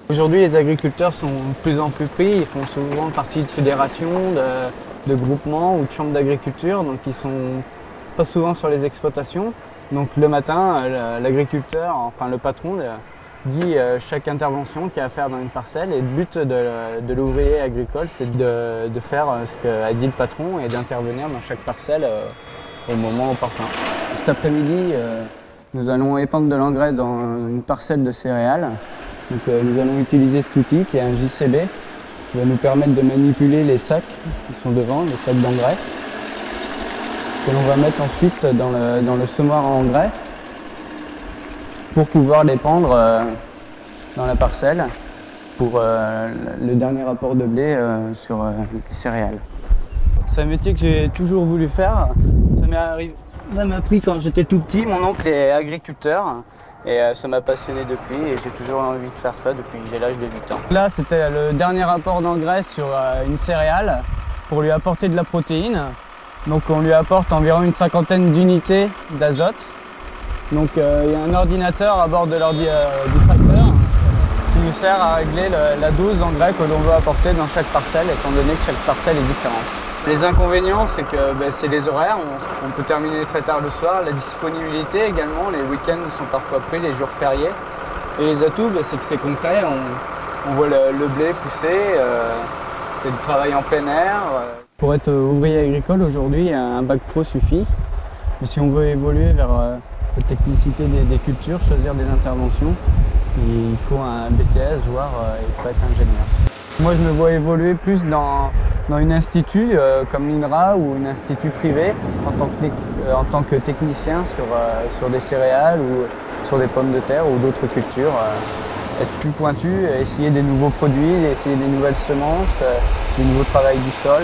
Aujourd'hui, les agriculteurs sont de plus en plus pris, ils font souvent partie de fédérations, de groupements ou de chambres d'agriculture, donc ils sont pas souvent sur les exploitations. Donc le matin, l'agriculteur, enfin le patron, dit chaque intervention qu'il y a à faire dans une parcelle, et le but de l'ouvrier agricole, c'est de faire ce qu'a dit le patron et d'intervenir dans chaque parcelle au moment opportun. Cet après-midi, nous allons épandre de l'engrais dans une parcelle de céréales. Donc, nous allons utiliser cet outil qui est un JCB qui va nous permettre de manipuler les sacs qui sont devant, les sacs d'engrais, que l'on va mettre ensuite dans le semoir à engrais pour pouvoir l'épandre dans la parcelle pour le dernier apport de blé sur les céréales. C'est un métier que j'ai toujours voulu faire. Ça m'a pris quand j'étais tout petit. Mon oncle est agriculteur. Et ça m'a passionné depuis et j'ai toujours envie de faire ça depuis que j'ai l'âge de 8 ans. Là, c'était le dernier apport d'engrais sur une céréale pour lui apporter de la protéine. Donc on lui apporte environ une cinquantaine d'unités d'azote. Donc il y a un ordinateur à bord de du tracteur qui nous sert à régler la dose d'engrais que l'on veut apporter dans chaque parcelle, étant donné que chaque parcelle est différente. Les inconvénients, c'est que c'est les horaires, on peut terminer très tard le soir, la disponibilité également, les week-ends sont parfois pris, les jours fériés. Et les atouts, c'est que c'est concret, on voit le blé pousser, c'est du travail en plein air. Pour être ouvrier agricole aujourd'hui, un bac pro suffit. Mais si on veut évoluer vers la technicité des cultures, choisir des interventions, il faut un BTS, voire il faut être ingénieur. Moi, je me vois évoluer plus dans une institut comme l'INRA ou un institut privé en tant que technicien sur des céréales ou sur des pommes de terre ou d'autres cultures. Être plus pointu, essayer des nouveaux produits, essayer des nouvelles semences, du nouveau travail du sol.